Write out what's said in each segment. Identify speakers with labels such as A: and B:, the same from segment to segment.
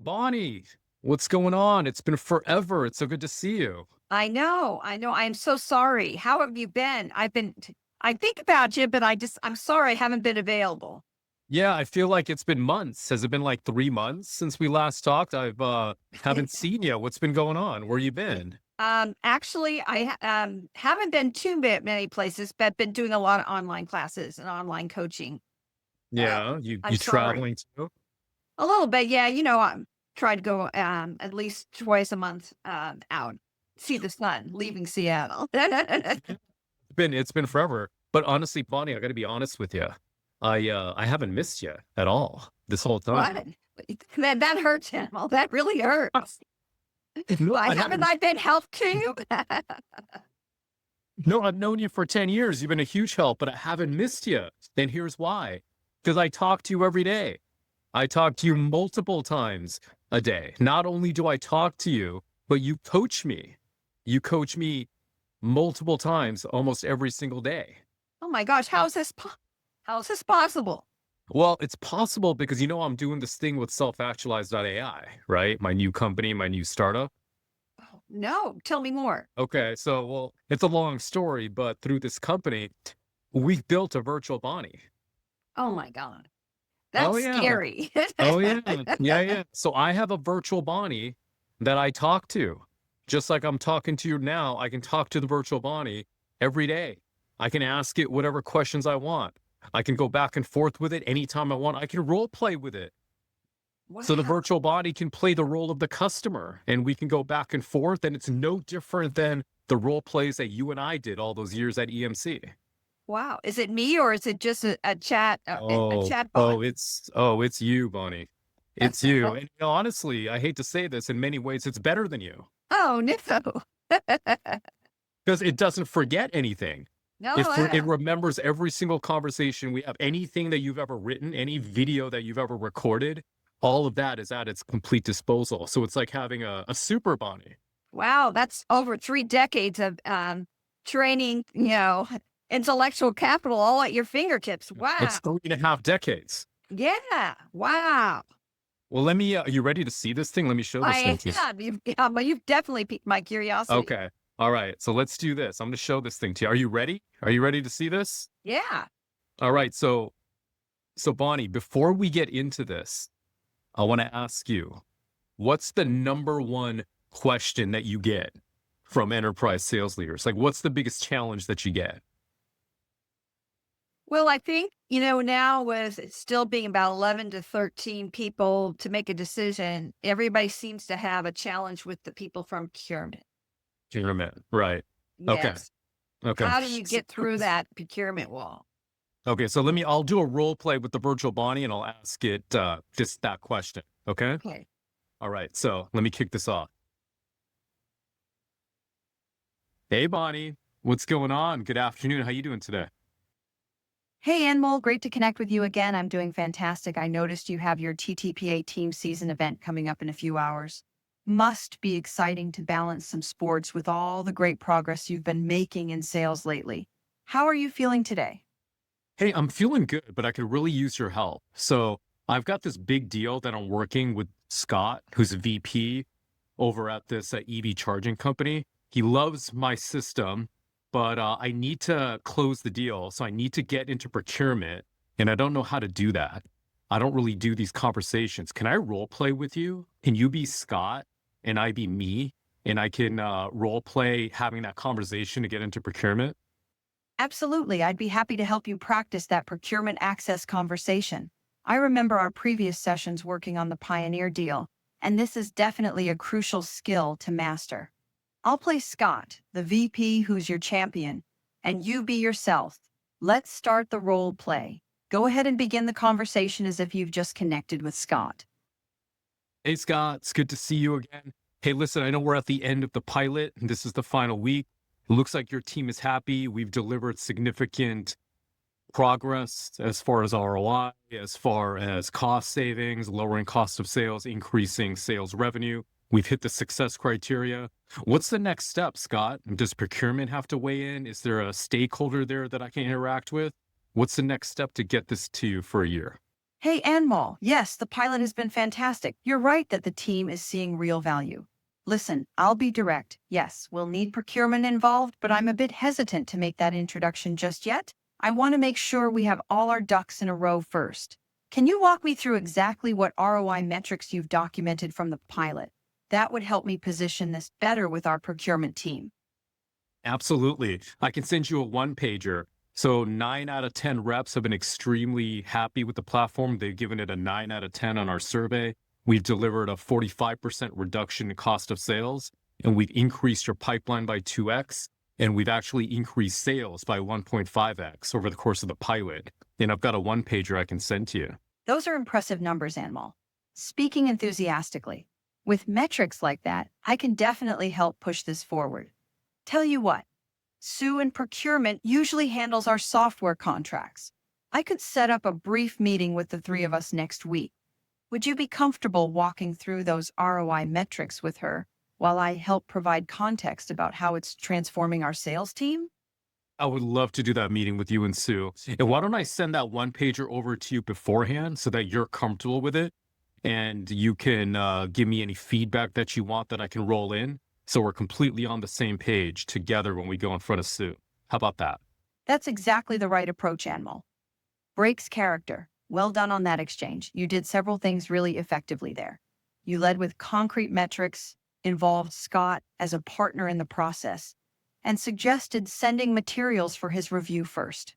A: Bonnie, what's going on? It's been forever. It's so good to see you.
B: I know, I know. I'm so sorry. How have you been? I think about you, but I'm sorry I haven't been available.
A: Yeah, I feel like it's been months. Has it been like 3 months since we last talked? I've haven't seen you. What's been going on? Where you been?
B: Actually, haven't been too many places, but been doing a lot of online classes and online coaching. Uh,
A: Yeah, you
B: I'm
A: you
B: sorry.
A: traveling too?
B: A little bit, yeah. I'm trying to go at least twice a month out, see the sun, leaving Seattle.
A: It's been forever. But honestly, Bonnie, I got to be honest with you. I haven't missed you at all this whole time.
B: What? That hurts, Animal. That really hurts.
A: No,
B: Why
A: I
B: haven't
A: haven't.
B: I been helped to you?
A: No, I've known you for 10 years. You've been a huge help, but I haven't missed you. And here's why. Because I talk to you every day. I talk to you multiple times a day. Not only do I talk to you, but you coach me. You coach me multiple times almost every single day.
B: Oh my gosh, how is this possible?
A: Well, it's possible because I'm doing this thing with SelfActualized AI, right? My new company, my new startup.
B: Oh, no, tell me more.
A: Okay, so it's a long story, but through this company, we've built a virtual Bonnie.
B: Oh my God,
A: Oh
B: that's
A: yeah.
B: scary.
A: Oh yeah. Yeah, yeah. So I have a virtual Bonnie that I talk to. Just like I'm talking to you now, I can talk to the virtual Bonnie every day. I can ask it whatever questions I want. I can go back and forth with it anytime I want. I can role play with it. So the
B: Wow.
A: virtual Bonnie can play the role of the customer and we can go back and forth. And it's no different than the role plays that you and I did all those years at EMC.
B: Wow. Is it me or is it just a
A: Oh,
B: chat bot?
A: it's you, Bonnie. It's you. And honestly, I hate to say this, in many ways, it's better than you
B: Oh no.
A: because it doesn't forget anything.
B: No,
A: It remembers every single conversation we have, anything that you've ever written, any video that you've ever recorded, all of that is at its complete disposal. So it's like having a super Bonnie.
B: wow, that's over 3 decades of training, intellectual capital all at your fingertips.
A: It's
B: Wow.
A: 3.5 decades.
B: Yeah. Wow.
A: Well, let me, are you ready to see this thing? Let me show this thing
B: I
A: to you.
B: am. You've definitely piqued my curiosity.
A: Okay. All right. So let's do this. I'm going to show this thing to you. Are you ready? Are you ready to see this?
B: Yeah.
A: All right. So Bonnie, before we get into this, I want to ask you, what's the number one question that you get from enterprise sales leaders? Like, what's the biggest challenge that you get?
B: Well, I think, now with it still being about 11 to 13 people to make a decision, everybody seems to have a challenge with the people from procurement.
A: Procurement. Right. Okay.
B: Yes.
A: Okay.
B: How do you get through that procurement wall?
A: Okay. So I'll do a role play with the virtual Bonnie and I'll ask it just that question. Okay.
B: Okay.
A: All right. So let me kick this off. Hey, Bonnie, what's going on? Good afternoon. How you doing today?
B: Hey, Anmol, great to connect with you again. I'm doing fantastic. I noticed you have your TTPA team season event coming up in a few hours. Must be exciting to balance some sports with all the great progress you've been making in sales lately. How are you feeling today?
A: Hey, I'm feeling good, but I could really use your help. So I've got this big deal that I'm working with Scott, who's a VP over at this EV charging company. He loves my system, but I need to close the deal. So I need to get into procurement, and I don't know how to do that. I don't really do these conversations. Can I role play with you? Can you be Scott and I be me? And I can role play having that conversation to get into procurement?
B: Absolutely. I'd be happy to help you practice that procurement access conversation. I remember our previous sessions working on the Pioneer deal, and this is definitely a crucial skill to master. I'll play Scott, the VP who's your champion, and you be yourself. Let's start the role play. Go ahead and begin the conversation as if you've just connected with Scott.
A: Hey, Scott, it's good to see you again. Hey, listen, I know we're at the end of the pilot and this is the final week. It looks like your team is happy. We've delivered significant progress as far as ROI, as far as cost savings, lowering cost of sales, increasing sales revenue. We've hit the success criteria. What's the next step, Scott? Does procurement have to weigh in? Is there a stakeholder there that I can interact with? What's the next step to get this to you for a year?
B: Hey, Anmol. Yes, the pilot has been fantastic. You're right that the team is seeing real value. Listen, I'll be direct. Yes, we'll need procurement involved, but I'm a bit hesitant to make that introduction just yet. I want to make sure we have all our ducks in a row first. Can you walk me through exactly what ROI metrics you've documented from the pilot? That would help me position this better with our procurement team.
A: Absolutely. I can send you a one pager. So 9 out of 10 reps have been extremely happy with the platform. They've given it a 9 out of 10 on our survey. We've delivered a 45% reduction in cost of sales, and we've increased your pipeline by 2x, and we've actually increased sales by 1.5x over the course of the pilot. And I've got a one pager I can send to you.
B: Those are impressive numbers, Anmol. Speaking enthusiastically, with metrics like that, I can definitely help push this forward. Tell you what, Sue in procurement usually handles our software contracts. I could set up a brief meeting with the three of us next week. Would you be comfortable walking through those ROI metrics with her while I help provide context about how it's transforming our sales team?
A: I would love to do that meeting with you and Sue. And why don't I send that one pager over to you beforehand so that you're comfortable with it and you can give me any feedback that you want that I can roll in. So we're completely on the same page together when we go in front of Sue. How about that?
B: That's exactly the right approach, Anmol. Breaks character. Well done on that exchange. You did several things really effectively there. You led with concrete metrics, involved Scott as a partner in the process, and suggested sending materials for his review first.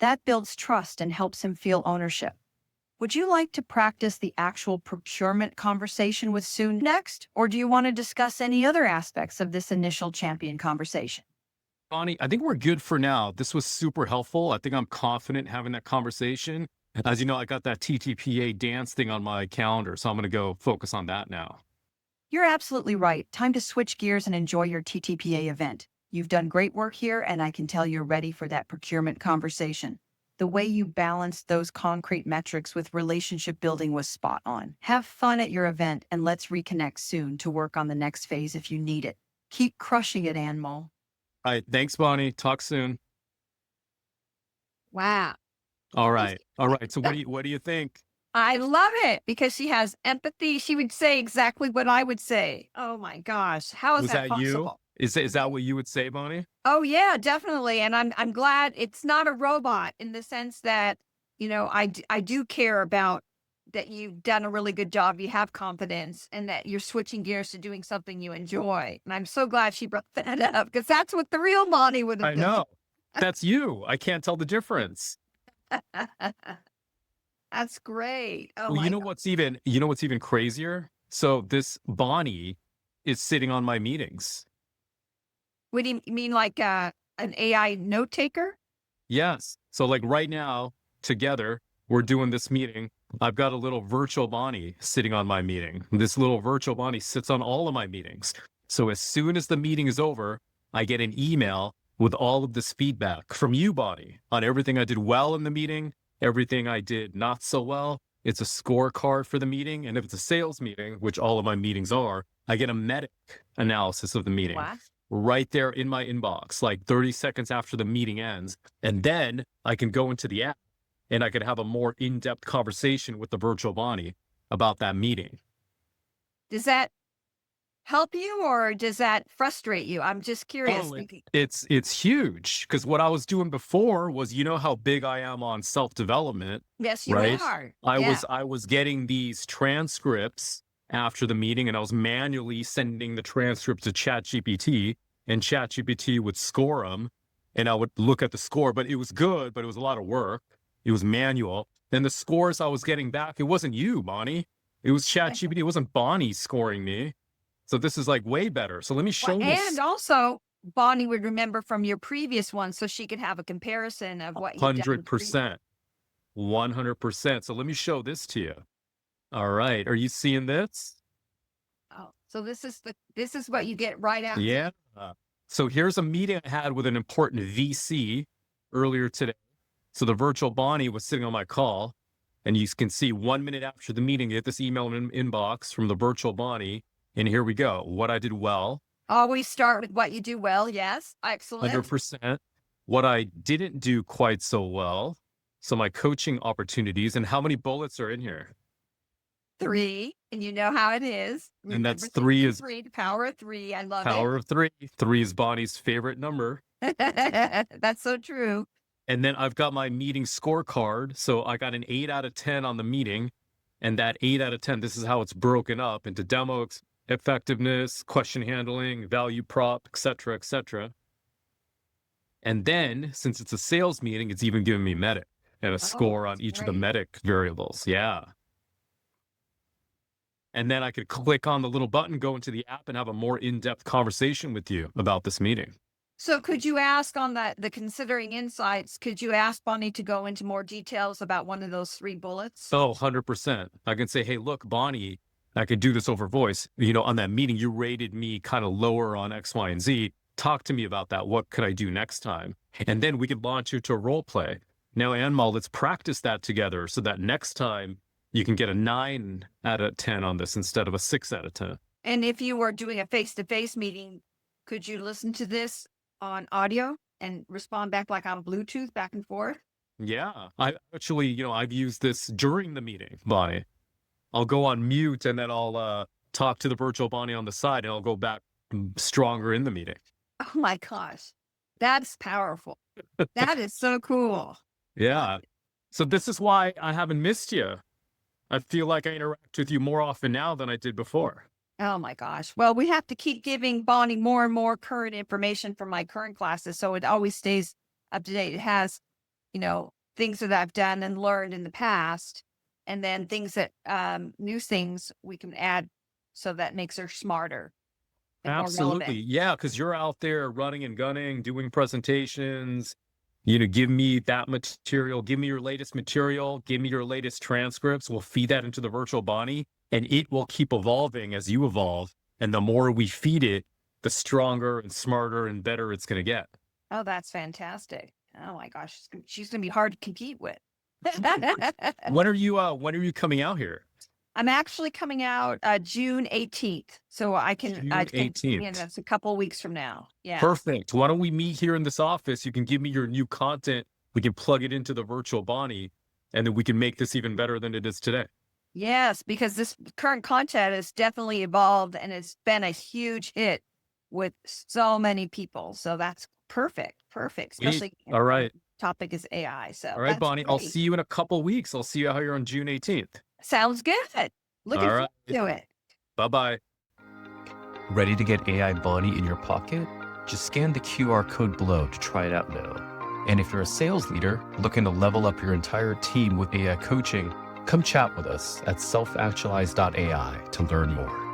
B: That builds trust and helps him feel ownership. Would you like to practice the actual procurement conversation with Sue next, or do you want to discuss any other aspects of this initial champion conversation?
A: Bonnie, I think we're good for now. This was super helpful. I think I'm confident having that conversation. As you know, I got that TTPA dance thing on my calendar, so I'm going to go focus on that now.
B: You're absolutely right. Time to switch gears and enjoy your TTPA event. You've done great work here, and I can tell you're ready for that procurement conversation. The way you balanced those concrete metrics with relationship building was spot on. Have fun at your event, and let's reconnect soon to work on the next phase if you need it. Keep crushing it, Anmol.
A: All right. Thanks, Bonnie. Talk soon.
C: Wow.
A: All
C: Thank
A: right. All right. So
C: you.
A: what do you think?
C: I love it because she has empathy. She would say exactly what I would say. Oh my gosh. How is
A: Was
C: that
A: that you?
C: possible?
A: Is that what you would say, Bonnie?
C: Oh yeah, definitely. And I'm glad it's not a robot in the sense that, I do care about that you've done a really good job. You have confidence and that you're switching gears to doing something you enjoy. And I'm so glad she brought that up because that's what the real Monty would
A: I
C: have
A: know. That's you. I can't tell the difference.
C: done. That's great. Oh
A: Well,
C: my God.
A: you know what's even crazier? So this Bonnie is sitting on my meetings.
C: What do you mean like an AI note taker?
A: Yes. So like right now, together, we're doing this meeting. I've got a little virtual Bonnie sitting on my meeting. This little virtual Bonnie sits on all of my meetings. So as soon as the meeting is over, I get an email with all of this feedback from you, Bonnie, on everything I did well in the meeting, everything I did not so well. It's a scorecard for the meeting. And if it's a sales meeting, which all of my meetings are, I get a MEDDIC analysis of the meeting
C: Wow.
A: right there in my inbox, like 30 seconds after the meeting ends. And then I can go into the app and I could have a more in-depth conversation with the virtual Bonnie about that meeting.
C: Does that help you or does that frustrate you? I'm just curious.
A: Oh, it's huge because what I was doing before was, you know how big I am on self-development,
C: Yes, you
A: right?
C: are.
A: I
C: Yeah.
A: was getting these transcripts after the meeting and I was manually sending the transcript to ChatGPT and ChatGPT would score them and I would look at the score, but it was good, but it was a lot of work. It was manual. And the scores I was getting back, it wasn't you, Bonnie. It was ChatGPT. It wasn't Bonnie scoring me. So this is like way better. So let me show
C: Well,
A: this.
C: and also, Bonnie would remember from your previous one so she could have a comparison of what you've done.
A: 100%. 100%. So let me show this to you. All right. Are you seeing this?
C: Oh, so this is what you get right after.
A: Yeah. So here's a meeting I had with an important VC earlier today. So the virtual Bonnie was sitting on my call, and you can see 1 minute after the meeting, you get this email in inbox from the virtual Bonnie. And here we go. What I did well,
C: Always start with what you do well. Yes. Excellent.
A: 100%. What I didn't do quite so well, So my coaching opportunities, and how many bullets are in here?
C: 3, and you know how it is.
A: And that's
C: Remember
A: 3 is
C: 3, the power of 3. I love
A: power of 3. 3 is Bonnie's favorite number.
C: it. That's so true.
A: And then I've got my meeting scorecard. So I got an 8 out of 10 on the meeting. And that 8 out of 10, this is how it's broken up into demo effectiveness, question handling, value prop, et cetera, et cetera. And then, since it's a sales meeting, it's even giving me MEDDIC and a score on
C: that's
A: each of the
C: great.
A: MEDDIC variables. Yeah. And then I could click on the little button, go into the app, and have a more in-depth conversation with you about this meeting.
C: So could you ask on the considering insights, could you ask Bonnie to go into more details about one of those 3 bullets?
A: Oh, 100%. I can say, hey, look, Bonnie, I could do this over voice. You know, on that meeting, you rated me kind of lower on X, Y, and Z. Talk to me about that. What could I do next time? And then we could launch you to a role play. Now, Anmol, let's practice that together so that next time you can get a 9 out of 10 on this instead of a 6 out of 10.
C: And if you were doing a face-to-face meeting, could you listen to this on audio and respond back like on Bluetooth back and forth?
A: Yeah, I actually, you know, I've used this during the meeting, Bonnie. I'll go on mute and then I'll talk to the virtual Bonnie on the side and I'll go back stronger in the meeting.
C: Oh my gosh, that's powerful. That is so cool.
A: Yeah. So this is why I haven't missed you. I feel like I interact with you more often now than I did before.
C: Oh my gosh. Well, we have to keep giving Bonnie more and more current information from my current classes, so it always stays up to date. It has, you know, things that I've done and learned in the past, and then things that new things we can add so that makes her smarter and more
A: Absolutely.
C: relevant.
A: Yeah, because you're out there running and gunning, doing presentations. You know, give me that material, give me your latest material, give me your latest transcripts. We'll feed that into the virtual Bonnie, and it will keep evolving as you evolve. And the more we feed it, the stronger and smarter and better it's going to get.
C: Oh, that's fantastic. Oh my gosh, she's gonna be hard to compete with.
A: When are you coming out here?
C: I'm actually coming out June 18th. So I can,
A: June
C: yeah,
A: 18th.
C: that's a couple of weeks from now. Yeah.
A: Perfect. Why don't we meet here in this office? You can give me your new content. We can plug it into the virtual Bonnie, and then we can make this even better than it is today.
C: Yes, because this current content has definitely evolved and it's been a huge hit with so many people. So that's perfect. Perfect.
A: Sweet.
C: Especially
A: All right.
C: topic is AI. So
A: All right,
C: that's
A: Bonnie. I'll
C: great.
A: see you in a couple weeks. I'll see you out here on June 18th.
C: Sounds good. Looking
A: All
C: forward
A: right.
C: to it.
A: Bye-bye.
D: Ready to get AI Bonnie in your pocket? Just scan the QR code below to try it out now. And if you're a sales leader looking to level up your entire team with AI coaching, come chat with us at selfactualize.ai to learn more.